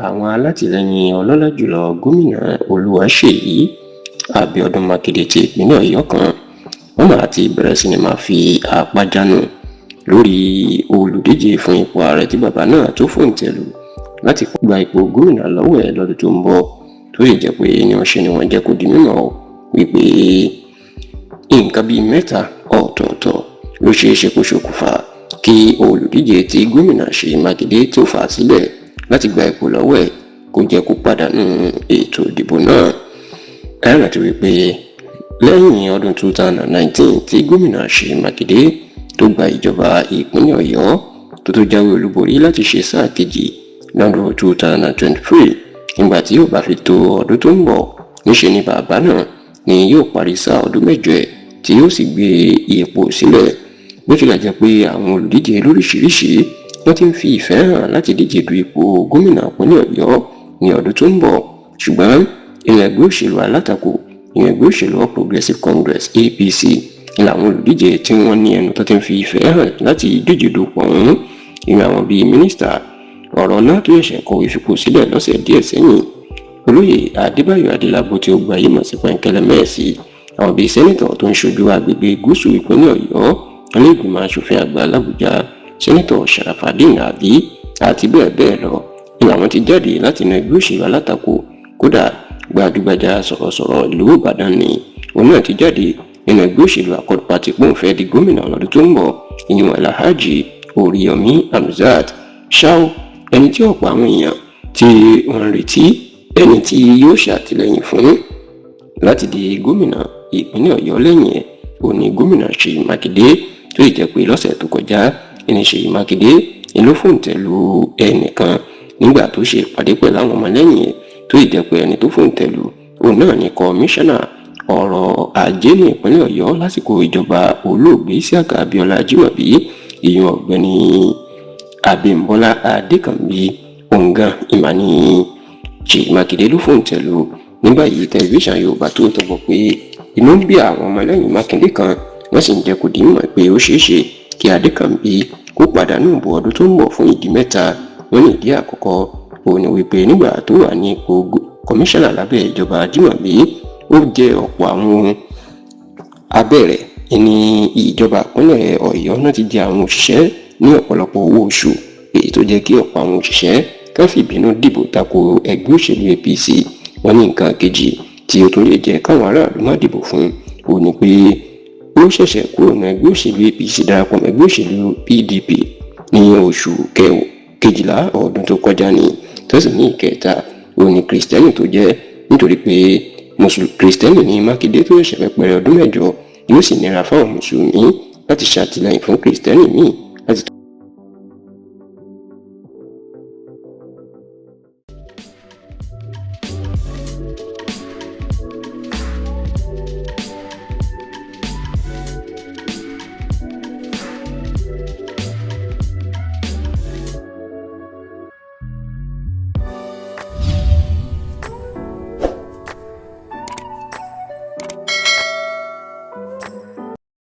àwọn alátìlẹyìn ọlọ́lá jùlọ gómìnà olúwaṣèyí abiodun makinde ti ìpínlẹ̀ ọ̀yọ́ kan wọ́n máa ti bẹ̀rẹ̀ sí ni máa fi apá jánu lórí olùdíje fún ipò ààrẹ tí bàbá náà tó fòǹtẹ̀ lù láti gba ipò gómìnà lọ́wọ́ ẹ̀ lọ́dún tó ń bọ̀, tó sì jẹ́ pé ní wọ́n ṣe ni wọ́n jẹ́ kó di mímọ̀ wípé nǹkan bíi mẹ́ta ọ̀tọ̀ọ̀tọ̀ ló ṣeé ṣe kó ṣokùnfà kí olùdíje tí gómìnà ṣèyí mákindé tó fà á sílẹ̀ láti gba ipò lọ́wọ́ ẹ̀ kó jẹ́ kó pàdánù ètò ìdìbò náà. ẹ rántí wípé lẹ́yìn ọdún 2019 tí gómìnà ṣèyí mákindé tó gba ìjọba ìpínlẹ̀ ọ̀yọ́ tó jáwé olúborí láti ṣe sáà kejì lọ́dún 2023, nígbà tí yóò bá fi tó ọdún tó ń bọ̀ níṣe ni bàbá náà ni yóò parí sáà ọdún mẹ́jọ ẹ̀ tí yóò sì gbé ipò sílẹ̀. bó tilẹ̀ jẹ́ pé àwọn olùdíje lóríṣiríṣi wọ́n ti ń fi ìfẹ́ hàn láti díje du ipò gómìnà ìpínlẹ̀ ọ̀yọ́ ní ọdún tó ń bọ̀, ṣùgbọ́n ìyẹn ẹgbẹ́ òṣèlú alátakò ìyẹn ẹgbẹ́ òṣèlú All Progressives Congress APC làwọn olùdíje tí wọ́n ní ẹnu tó ti ń fi ìfẹ́ hàn láti díje dupò ọ̀hún. ìyẹn àwọn bíi mínísítà ọ̀rọ̀ náà tó ṣẹ̀ṣẹ̀ kọ̀wé fipò sílẹ̀ lọ́sẹ̀ díẹ̀ sẹ́yìn olóyè adébáyọ̀ adélábù tí ó gba yìí mọ̀ sí pẹ́ńkẹ́lẹ́ mẹ́ẹ̀sì, àwọn bíi sẹ́nitọ̀ tó ń ṣojú agbègbè gúúsù ìpínlẹ̀ ọ̀yọ́ ilé ìgbìmọ̀ asòfin àgbà làbújá sẹ́nitọ̀ sharafadeen ali àti bẹ́ẹ̀ bẹ́ẹ̀ lọ ni àwọn ti jáde láti inú ẹgbẹ́ òṣèlú alátakò. kódà gbajúgbajà sọ̀rọ̀sọ̀rọ̀ ìlú ìbàdàn ni òun náà ti jáde nínú ẹgbẹ́ òṣèlú Accord Party pòun fẹ́ di gómìnà lọ́dún tó ń bọ̀, ìyẹn alhaji oríyọmí hamzat ṣáó, ẹni tí ọ̀pọ̀ àwọn èèyàn tí wọ́n retí ẹni tí yóò ṣàtìlẹ́yìn fún láti di gómìnà ìpínlẹ̀ ọ̀yọ́ lẹ́yìn ẹ̀ òní gómìnà ṣèyí mákindé, tó sì jẹ́ pé lọ́sẹ̀ tó kọjá ẹni ṣèyí mákindé ló fòǹtẹ̀ lu ẹnìkan nígbà tó ṣe ìpàdé pẹ̀lú àwọn ọmọlẹ́yìn ẹ̀, tó sì jẹ́ pé ẹni tó fòǹtẹ̀ lu òun náà ní kọmíṣánná ọ̀rọ̀ ajé ní ìpínlẹ̀ ọ̀yọ́ lásìkò ìjọba olóògbé isiaka abiola ajímọ̀bí ìyẹn ọ̀gbẹ́ni abímbọ́lá adékànbí òǹgàn ìmàní ṣèyí mákindé ló fòǹtẹ̀ lu. nígbà yìí tẹlifíṣàn yorùbá tó tọpọ pé inú ń bí àwọn ọmọlẹ́yìn mákindé kan wọ́n sì ń jẹ́ kó di mímọ̀ pé ó ṣeé ṣe kí adékànbí kó pàdánù ìbò ọdún tó ń bọ̀ fún ìdí mẹ́ta. wọ́n ní ìdí àkọ́kọ́ òun ni wípé nígbà tó wà ní ipò kọmíṣánná lábẹ́ ìjọba ajímọ̀bí ó jẹ ọ̀pọ̀ àwọn abẹ́rẹ́ ní ìjọba ìpínlẹ̀ ọ̀yọ́ náà ti di àwọn òṣìṣẹ́ ní ọ̀pọ̀lọpọ̀ owó oṣù, èyí tó jẹ́ kí ọ̀pọ̀ àwọn òṣìṣẹ́ ká fìbínú dìbò tako ẹgbẹ́ òṣèlú APC. wọ́n ní nǹkan kejì tí ó tún lè jẹ́ káwọn aráàlú má dìbò fún òun ni pé ó ṣẹ̀ṣẹ̀ kúrò ní ẹgbẹ́ òṣèlú APC darapọ̀ mọ́ ẹgbẹ́ òṣèlú PDP ní oṣù kejìlá ọdún tó kọjá ní tó sì ní ìkẹta òun ni kristẹni tó jẹ́, nítorí pé kristẹni ní mákindé tó ṣẹ̀ṣẹ̀ pẹ̀rẹ̀ ọdún mẹ́jọ yóò sì nira fáwọn mùsùlùmí láti ṣàtìlẹ́yìn fún kristẹni míì